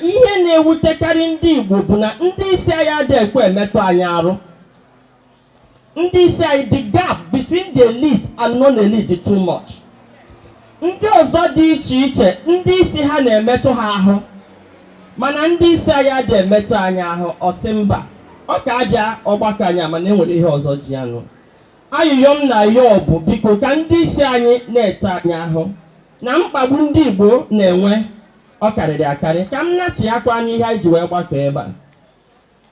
ihe na-ewutekarị ndị Igbo bụ na ndị isi anyị adịghị ekwe emetụ anyị arụ. Ndị isi anyị, the gap between the elite and non-elite dị too much. Ndị ọzọ dị iche iche ndị isi ha na-emetụ ha ahụ, mana ndị isi anyị adịghị emetụ anyị ahụ. Ọsị mba, ọ ka abịa ọgbakọ anyị mana enwere ihe ọzọ ji anụ. Ayụyọ m na ya bụ biko ka ndị isi anyị na-ete anyị ahụ na mkpagbu ndị Igbo na-enwe ọ karịrị akarị. Ka m na-achịakwa anyị ihe anyị ji wee gbakọ ebe a.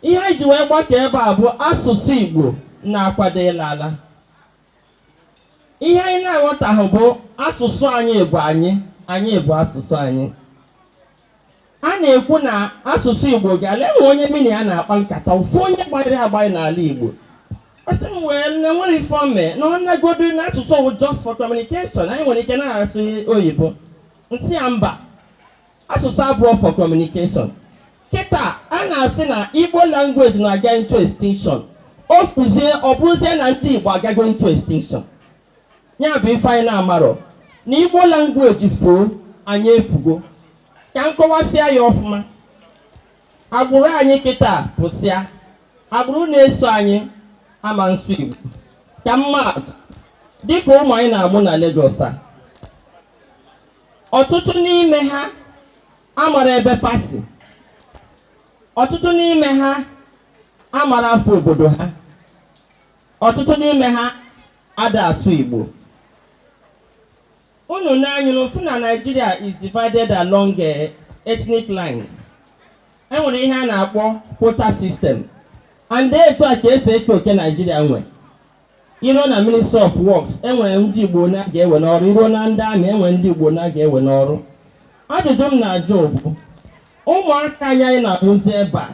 Ihe anyị ji wee gbakọ ebe a bụ asụsụ Igbo na-akwado ịla ala. Ihe anyị na-aghọtaghị bụ asụsụ anyị bụ anyị bụ asụsụ anyị. A na-ekwu na asụsụ Igbo ga-ala enwe onye mini ya na-akpa nkata ofu onye gbanyere agbanye n'ala Igbo. Asị m wee na-enwere ifeome na ọ nagodo na asụsụ bụ just for communication. Anyị nwere ike na-asụ oyibo. Nsị ya mba, asụsụ abụọ for communication. Kịta a na-asị na Igbo language na-aga into extinction. O fuzie ọ bụrụzie na ndị Igbo agago into extinction. Ya bụ ife anyị na-amarọ na Igbo language fuo anyị efugo. Ka nkọwasịa ya ọfụma. Agbụrụ anyị kịta pụsịa. Agbụrụ na-eso anyị ama nsụ Igbo. Ka mmadụ dịka ụmụ anyị na-amụ na Lagos a. Ọtụtụ n'ime ha amara ebe fasi. Ọtụtụ n'ime ha amara afọ obodo ha. Ọtụtụ n'ime ha ada asụ Igbo. Unu na-anya n'ofu na Nigeria is divided along ethnic lines. Enwere ihe a na-akpọ quota system. And etu a ka esi eke oke Nigeria nwe. Iro na Ministry of Works enwere ndị Igbo na ga-ewe n'ọrụ. Iro na ndị amị enwere ndị Igbo na ga-ewe n'ọrụ. Ajụjụ m na-ajụ bụ ụmụaka anyị na-amụzi ebe a.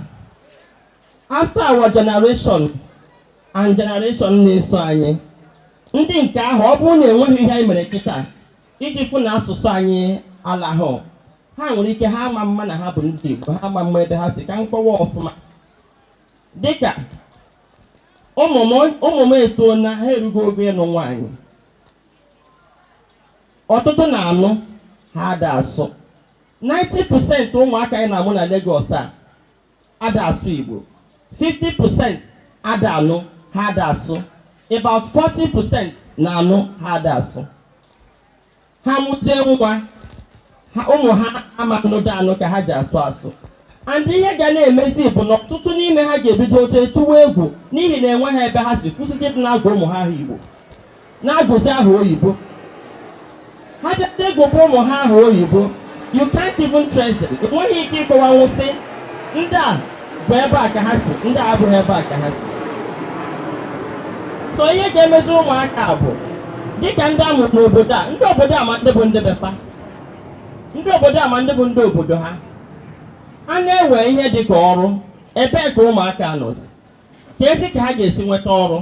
After our generation and generation na-eso anyị, ndị nke ahụ ọ bụrụ na enweghị ihe anyị mere kịta iji fụ na asụsụ anyị alahụ, ha nwere ike ha ama mma na ha bụ ndị Igbo, ha ama mma ebe ha si. Ka nkọwa ọfụma dịka ụmụ m etoo na ha erugo ogo ịlụ nwaanyị. Ọtụtụ na-anụ ha ada asụ. 90% ụmụaka anyị na-amụ na Lagos a ada asụ Igbo. 50% ada anụ ha ada asụ. About 40% na-anụ ha ada asụ. Ha mụte nwa ụmụ ha ama nnụda anụ ka ha ji asụ asụ. And ihe ga na-emezi bụ na ọtụtụ n'ime ha ga-ebido otu etuwe egwu n'ihi na enwe ha ebe ha si kwụsịtị dị na-agụ ụmụ ha ahụ Igbo na-agụzi ahụ oyibo. Ha bịata egwubu ụmụ ha ahụ oyibo, you can't even trace them. Enweghị ike ịkọwa nwụsị ndị a bụ ebe a ka ha si, ndị a abụghị ebe a ka ha si. So ihe ga-emezi ụmụaka bụ dịka ndị amụrụ n'obodo a, ndị obodo a ma ndị bụ ndị befa, ndị obodo a ma ndị bụ ndị obodo ha. A na-ewe ihe dịka ọrụ, ebee ka ụmụaka nọzi, ka ezi ka ha ga-esi nweta ọrụ.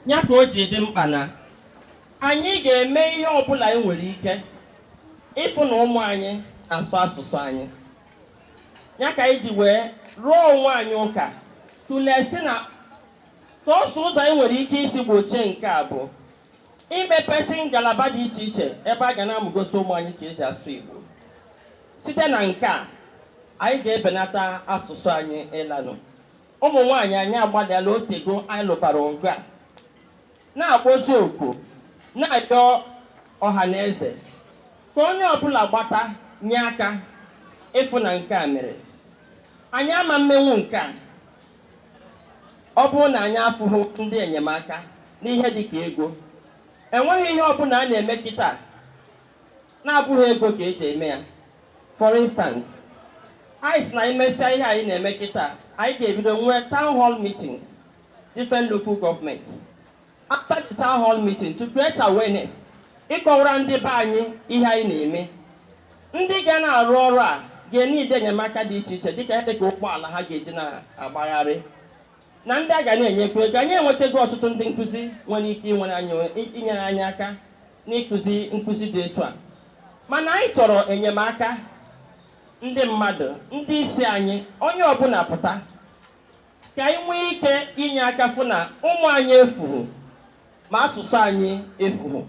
Ya ka o ji dị mkpa na anyị ga-eme ihe ọbụla anyị nwere ike ịfụ na ụmụ anyị na-asụ asụsụ anyị. Ya ka anyị ji wee rụọ onwe anyị ụka tụlee sị na sọsọ ụzọ anyị nwere ike isi gbochie nke a bụ imepesi ngalaba dị iche iche ebe a ga na-amụgosi ụmụ anyị ka eji asụ Igbo. Site na nke a, anyị ga-ebenata asụsụ anyị ịlanụ. Ụmụ nwaanyị anyị agbalịala otego anyị lụbara ọgụ a, na-akpọzi oku, na-ayọ ọhaneze ka onye ọbụla gbata nye aka ịfụ na nke a mere. Anyị ama mmenwu nke a ọ bụrụ na anyị afụghị ndị enyemaka n'ihe dịka ego. Enweghị ihe ọbụla a na-eme kịta na-abụghị ego ka eji eme ya. For instance, anyị si na anyị mesịa ihe anyị na-eme kịta, anyị ga-ebido nwee town hall meetings, different local governments. After the town hall meeting, to create awareness, ịkọwara ndị be anyị ihe anyị na-eme. Ndị ga na-arụ ọrụ a ga-enye ide enyemaka dị iche iche dịka ihe dịka ụgbọala ha ga-eji na-agbagharị, na ndị a ga na-enyekwa ego. Anyị enwetago ọtụtụ ndị nkụzi nwere ike inyere anyị aka n'ịkụzi nkụzi dị etu a. Mana anyị chọrọ enyemaka ndị mmadụ, ndị isi anyị, onye ọbụla pụta ka anyị nwee ike inye aka fụ na ụmụ anyị efughị ma asụsụ anyị efughị.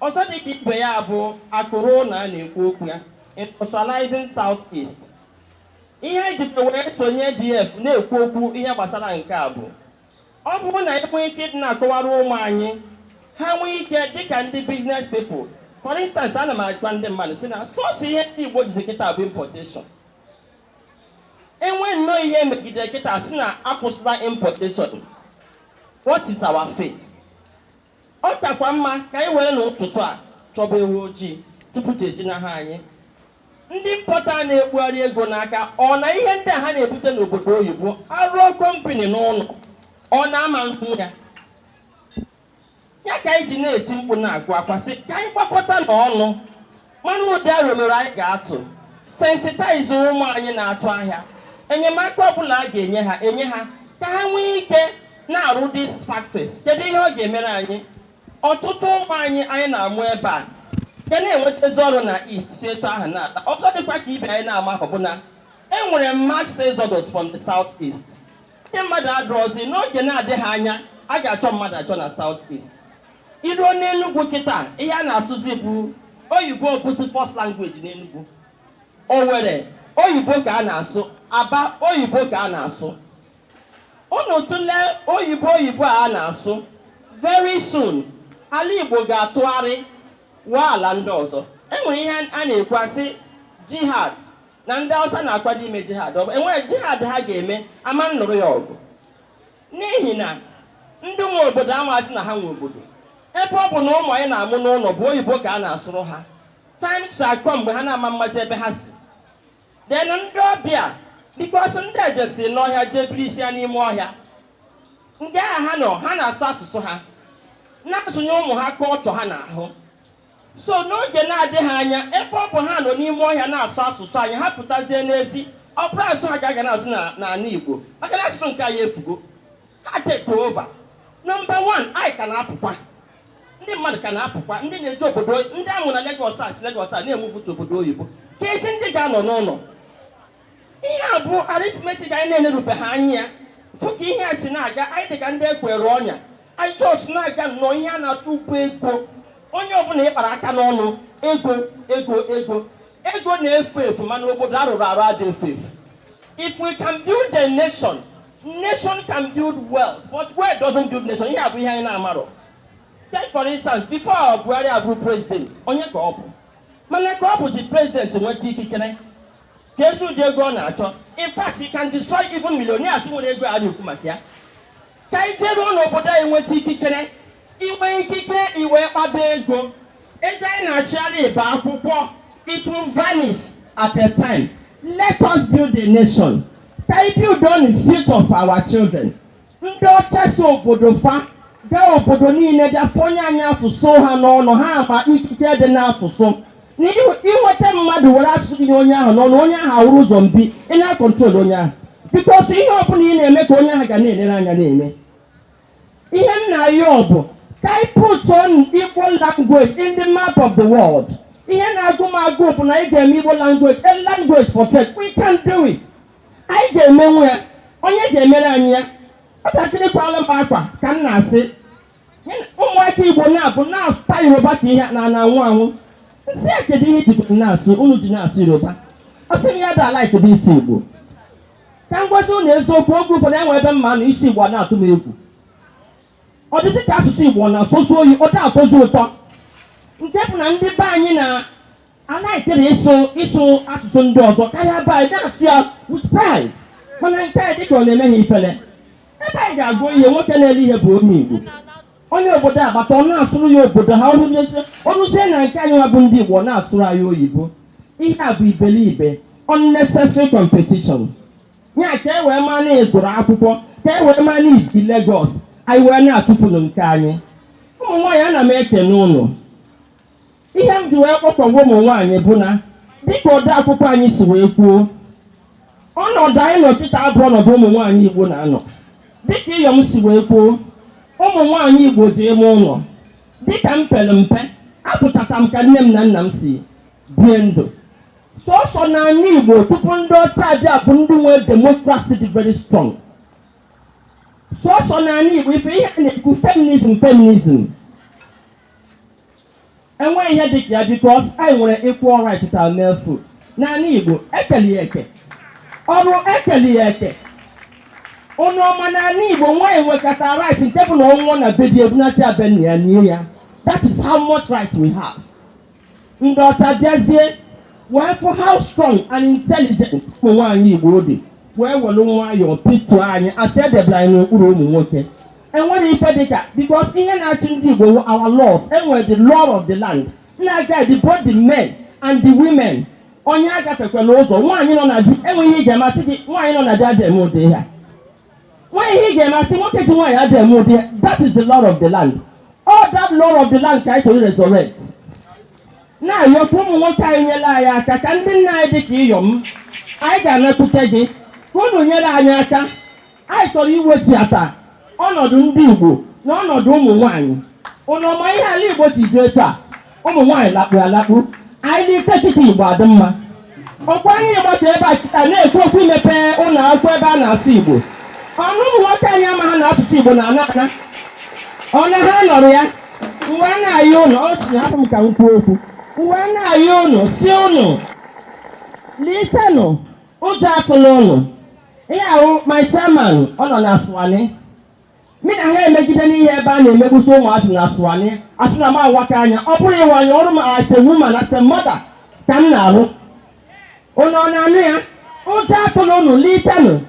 Ọzọ dịka ibe ya bụ akụrụ na a na-ekwu okwu ya, industrializing Southeast. ihe anyị jikwa wee sonye DF na-ekwu okwu ihe gbasara nke a bụ ọ bụrụ na enwee ike ịdị na-akọwara ụmụ anyị ha nwee ike dịka ndị business people. For instance, ana m agwa ndị mmadụ si na sọsọ ihe ndị Igbo jizi kịta bụ importation. Enwe nnọọ ihe megide kịta si na akwụsịla importation. What is our fate? Ọ kakwa mma ka anyị were n'ụtụtụ a chọba ewu ojii tupu eji na ha anyị. Ndị mpọta na-ekpugharị ego n'aka ọ na ihe ndị a ha na-ebute n'obodo oyibo arụọ kọmpani n'ụlọ ọ na-ama nkwu ya. Ya ka anyị ji na-eti mkpu na-agụ akwa sị ka anyị gbakọta n'ọnụ mana ụdị aro mere anyị ga-atụ sensitize ụmụ anyị na-atụ ahịa enyemaka ọbụla a ga-enye ha ka ha nwee ike na-arụ these factories. Kedu ihe ọ ga-emere anyị? Ọtụtụ ụmụ anyị na-amụ ebe a ka na-enwetazi ọrụ na East si etu ahụ na-ata. Ọzọ dịkwa ka ibe anyị na-ama ahụ bụ na enwere mass exodus from the South East. Ndị mmadụ adọrọzi n'oge na-adịghị anya a ga-achọ mmadụ achọ na South East. Iruo n'Enugwu kịta ihe a na-atụzi bụ oyibo bụzi first language n'Enugwu. Owerri oyibo ka a na-asụ, Aba oyibo ka a na-asụ. Unu tụlee oyibo a na-asụ, very soon ala Igbo ga-atụgharị waa ala ndị ọzọ. Enwere ihe a na-ekwu asị jihad na ndị Hausa na-akwado ime jihad. Enwere jihad ha ga-eme ama nnụrụ ya ọgụ n'ihi na ndị nwe obodo amaghị na ha nwe obodo. Ebe ọ bụ na ụmụ anyị na-amụ n'ụlọ bụ oyibo ka a na-asụrụ ha. Time shall come mgbe ha na-ama mmazi ebe ha si. Then ndị ọbịa because ndị ejesi n'ọhịa jee biri isi ya n'ime ọhịa nke ha nọ ha na-asụ asụsụ ha na-atụnye ụmụ ha kọlchọ ha n'ahụ. So n'oge na-adịghị anya ebe ọ bụ ha nọ n'ime ọhịa na-asụ asụsụ anyị ha pụtazie n'ezi ọ bụrụ asụsụ ha ga-aga na-asụ n'ala Igbo maka na asụsụ nke anyị efugo ha take over. Number one, anyị ka na-apụkwa, ndị mmadụ ka na-apụkwa, ndị na-eji obodo ndị amụ na Lagos a na-emuvụta obodo oyibo ka ezi ndị ga-anọ n'ụlọ. Ihe a bụ arithmetic anyị na-enerube ha anya fụ ka ihe a si na-aga. Anyị dị ka ndị ekwere ọnya anyị jos na-aga nnọọ ihe a na-achọ ụbụ ego. Onye ọbụla ịkpara aka n'ọnụ ego na-efu efu mana obodo arụrụ arụ adị efu efu. If we can build a nation can build wealth, but wealth doesn't build nation. Ihe a bụ ihe anyị na-amarọ. Take for instance, before Buhari abụ president onye ka ọ bụ mana ka ọ bụzi president nweta ikikere ka esi ụdị ego ọ na-achọ. In fact, he can destroy even millionaires nwere ego a na-ekwu maka ya. Ka anyị jeruo n'obodo anyị nweta ikikere inwe ikikere iwe kpaba ego anyị na-achịgharị ịba akwụkwọ it will vanish at a time. Let us build a nation. Ka anyị build on the future of our children. Ndị ọcha si obodo fa gaa obodo niile bịa fonye anyị asụsụ ha n'ọnụ ha ama ikike dị n'asụsụ. Inweta mmadụ were asụsụ gị onye ahụ n'ọnụ onye ahụ awụrụ ụzọ mbi ị na-akọntrol onye ahụ because ihe ọbụla ị na-eme ka onye ahụ ga na-elere anya na-eme. Ihe m na-ayọ bụ ka anyị put on Igbo language in the map of the world. Ihe na-agụ m agụ bụ na anyị ga-eme Igbo language a language for trade. We can do it. Anyị ga-emenwu ya, onye ga-emere anyị ya. Ọtakịrị kwala m akwa ka m na-asị ụmụaka Igbo na-abụ na-ata Yoruba ka ihe na-anwụ anwụ. Nsị a kedu ihe jikọrọ na-asụ unu ji na-asụ Yoruba? Ọ sị m ya da ala kedu isi Igbo ka m gwazi unu eziokwu. Oge ụfọdụ enwe ebe mma na isi Igbo na-atụ m egwu. Ọ dịdị ka asụsụ Igbo na-asụsụ oyi ọ na-atọzi ụtọ nke bụ na ndị be anyị anaghịkere ịsụ asụsụ ndị ọzọ karịa be anyị na-asụ ya with pride. Mana nke a dịka ọ na-eme ha ifele. Ebe anyị ga-agụ ihe nwoke na-ere ihe bụ onye Igbo onye obodo agbata ọ na-asụrụ ya obodo ha ọrụzie na nke anyị nwa bụ ndị Igbo na-asụrụ anyị oyibo. Ihe a bụ iberibe unnecessary competition. Ya ka e wee maa na ịgụrụ akwụkwọ ka e wee maa na ibi Lagos anyị wee na-atụpụrụ nke anyị. Ụmụ nwaanyị ana m ekene ụlọ. Ihe m ji wee kpọkọgwa ụmụ nwaanyị bụ na dịka ode akwụkwọ anyị si wee kwuo ọnọdụ anyị nọkịta abụ ọnọdụ ụmụ nwaanyị Igbo na-anọ. Dịka Iyom si wee kwuo ụmụ nwaanyị Igbo dị ime ụlọ dịka m pere mpe apụtata m ka nne m na nna m si bie ndụ. Sọsọ n'ala Igbo tupu ndị ọcha abịa bụ ndị nwe demokrasi dị very strong. Sọsọ n'ala Igbo ife ihe na-ekwu feminism enwe ihe dịka ya because anyị nwere equal right to our male food. N'ala Igbo ekele ya eke ọrụ ekeli ya eke ụnụ ọma n'ala Igbo nwaanyị nwekọta right nke bụ na ọnwụọ na be dị ebunata ya be nna ya nie ya. That is how much right we have. Ndị ọcha bịazie wee fụ how strong and intelligent ụmụ nwaanyị Igbo dị wee were nwayọọ pịtụọ anyị asị edebere anyị n'okpuru ụmụ nwoke. Enwere ife dịka because ihe na-achị ndị Igbo our laws enwere the law of the land na-guide both the men and the women. Onye agafekwala ụzọ nwaanyị nọ na di enweghị ihe ị ga-emasị gị nwaanyị nọ na di adịghị eme ụdị ha. Nwaanyị ihe ị ga-emasị nwoke ji nwaanyị adịghị eme ụdị ha. That is the law of the land. All that law of the land ka anyị chọrọ resurrect. Na-ayọ ka ụmụ nwoke anyị nyere anyị aka ka ndị nna anyị dị ka ịyọm anyị ga-emekwute gị ka unu nyere anyị aka. Anyị chọrọ iwetịata ọnọdụ ndị Igbo na ọnọdụ ụmụ nwaanyị. Unu ọma ihe ala Igbo ji dị etu a ụmụ nwaanyị lakpu alakpu. Anyị n'ike kịta Igbo adị mma. Ọkwa anyị gbasa ebe a kịta na-ekwu okwu imepe ụlọ akwụkwọ ebe a na-asụ Igbo. Ọnụ ụmụ nwoke anyị amaghị na-asụsụ Igbo na ana ana. Ọna ha nọrọ ya uwe na-ayị ụnụ o tinye hapụ m ka m kwuo okwu. Uwe na-ayị ụnụ si ụnụ litenụ ụjọ atụla ụnụ. Ihe ahụ my chairman ọ nọ na Aswani. Mị na ha emegide n'ihe ebe a na-emegbusi ụmụazị na Aswani asị na m awaka anya ọ bụrụ ịwanye ọrụ m as a woman as a mother ka m na-arụ. Ụnụ ọ na-anụ ya ụjọ atụla ụnụ litenụ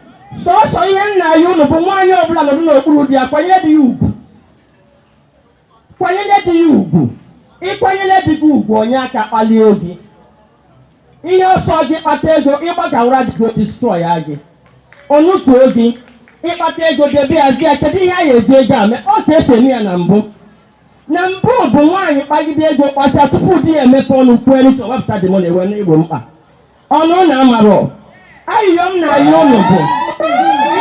sọọsọ ihe nna ya ụnụ bụ nwaanyị ọbụla nọdụ n'okpuru di ya kwanyere dị ya ugwu. Kwanyere dị ya ugwu. Ịkwanyere dị gị ugwu onye aka kpalie obi. Ihe ọsọ gị kpata ego ịgbagawara dị gị destroy ya gị. Onutuo gị ịkpata ego debe ya zi ya kedu ihe a ga-eji ego ame ọ ka esi eme ya na mbụ. Na mbụ bụ nwaanyị kpagide ego kpasịa tupu di ya emepe ọnụ kwuo n'ịchọ wepụta dị mọna ewe n'Igbo mkpa. Ọnụ na amarọ ayịyọ m na ayị ụnụ bụ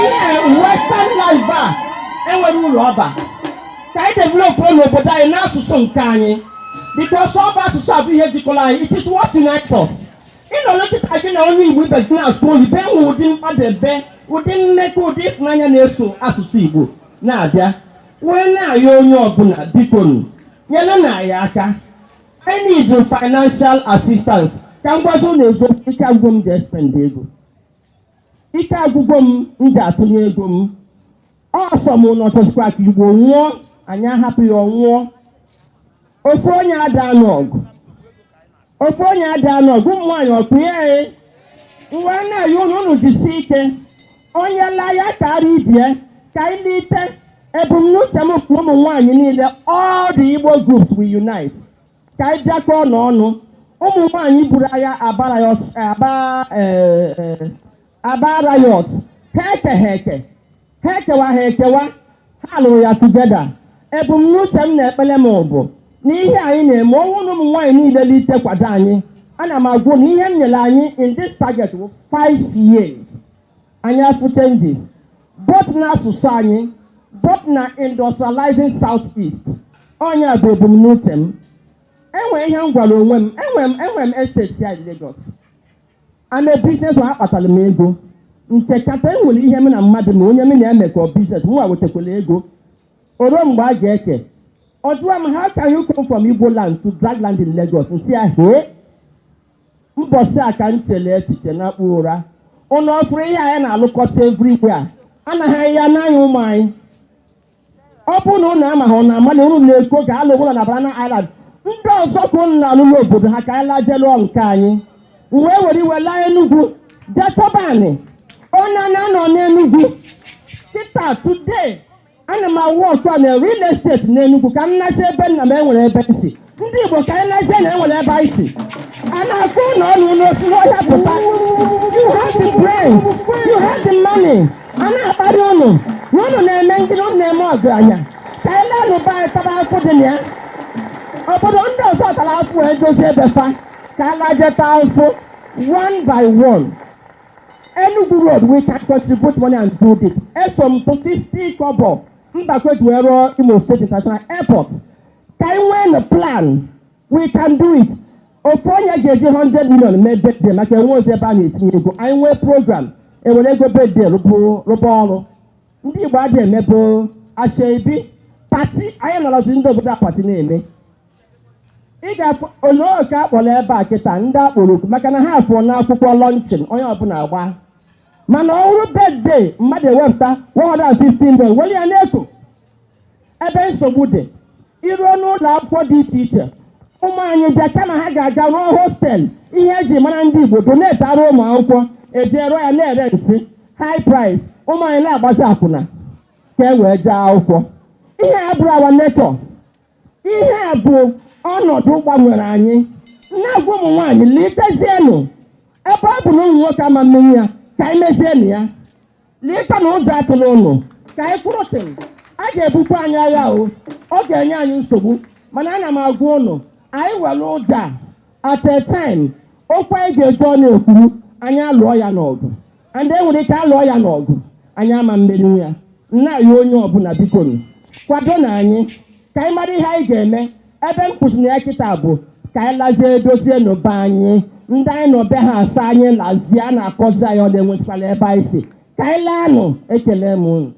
ihe western life a enwere ụlọ ọba ka anyị developụ n'obodo anyị n'asụsụ nke anyị because ọba asụsụ abụ ihe jikọrọ anyị it is what unites us. Ịnọ nkịta gị na onye Igbo ibe gị na-asụ oyibo enwe ụdị mkpadebe ụdị mmekọ ụdị ịfụnanya na-eso asụsụ Igbo na-abịa wee na-ayọ onye ọbụla bikonu nyere na ya aka. I need financial assistance ka m gwazi ụlọ ezo ike agwụgwọ m ji spend ego. Ike agwụgwọ m ji atụnye ego m ọsọ m n'ọchọchịkwa ka Igbo nwụọ anyị ahapụ ya ọnwụọ. Ofu onye ada n'ọgụ ụmụ nwaanyị ọkụ ya uwe na-ayị ụnụ jisi ike onye la ya kara ibie ka anyị n'ite ebumnuche m bụ ụmụ nwaanyị niile all the Igbo groups we unite ka anyị bịakọọ n'ọnụ. Ụmụ nwaanyị buru agha aba riot ha ekewa ha lụrụ ya together. Ebumnuche m na-ekpele m bụ na ihe anyị na-eme ọnwụ na ụmụ nwaanyị niile n'ite kwado anyị. Ana m agwụ na ihe m nyere anyị in this target bụ 5 years anyị afụ changes both na asụsụ anyị both na industrializing Southeast. Onye bụ ebumnuche m. Enwere ihe m gwara onwe m enwere m estate ya in Lagos. Ana business ha kpatara m ego nke kata enwere ihe m na mmadụ ma onye m na-emekọ business m wetakwala ego oruo mgbe a ga-eke ọjụwa m how can you come from Igbo land to drag land in Lagos nsị ya mbọsị a ka m chere echiche na akpụ ụra ụnụ ọfụrụ ihe anyị na-alụkọta everywhere anaghị ya n'anya ụmụ anyị. Ọ bụ na ụnụ amaghị ọ na-amalị ụnụ na-eko ga alụ ụlọ na Banana Island ndị ọzọ ka ụnụ na-alụ n'obodo ha ka anyị lajelụọ nke anyị wee were iwe laa Enugu jetọbanị onye na-anọ n'Enugu kịta today ana m awụ ọtụ na real estate n'Enugu ka m nacha ebe nna m enwere ebe isi. Ndị Igbo ka anyị nacha na enwere ebe isi a na-akụ ụlọ ọrụ n'otu ọhịa pụta. You have the brains, you have the money. A na-akparị ụnụ na ụnụ na-eme ngịrị ụnụ na-eme ọgaranya ka anyị lee n'ụba anyị taba afọ dị na ya. Obodo ndị ọzọ tara afọ wee dozie ebe fa ka a lajeta afọ one by one. Enugu Road we can contribute money and do this. From 50 kobo Mbakwe to Ero Imo State International Airport. Can we a plan? We can do it. Ofonya gave 100 million made birthday. Like I was a ban it. I will program. And when I go birthday, Robo. Ndi bade mebo Achebi party. I am not in the party name. Iga oloka wole ba kita nda kporo maka na ha afọ na akwụkwọ luncheon onye ọbụla agba mana ọhụrụ birthday mmadụ ewepụta 115 million were ya n'eko ebe nsogbu dị iruo n'ụlọ akwụkwọ dị iche iche ụmụ anyị bịa kama ha ga-aga rụọ hostel ihe eji mara ndị Igbo donate ara ụmụ akwụkwọ eje rụọ ya na-ere ntị high price ụmụ anyị na-agbazi akwụna ka e wee jee akwụkwọ ihe a bụrụ awa nature ihe a bụ ọnọdụ gbanwere anyị na-agwa ụmụ nwaanyị litezienụ ebe ọ bụ na ụmụ nwoke ama mmiri ya ka anyị mezienụ ya lite na ụzọ atụrụ ụnụ ka anyị kwụrụtịm a ga-ebukwa anyị agha o ọ ga-enye anyị nsogbu mana ana m agwa ụnụ anyị were ụda at a time okwu anyị ga-eji ọ na-ekwuru anyị alụọ ya n'ọgụ and enwere ike alụọ ya n'ọgụ anyị ama mmeri ya nna ya onye ọbụla biko kwado na anyị ka anyị mara ihe anyị ga-eme ebe m kwụsịrị ya kịta bụ ka anyị lazie dozie n'ụba anyị ndị anyị nọ be ha asa anyị lazie a na-akọzi anyị ọ na-enwetụkwala ebe anyị si ka anyị laa nụ ekele m unu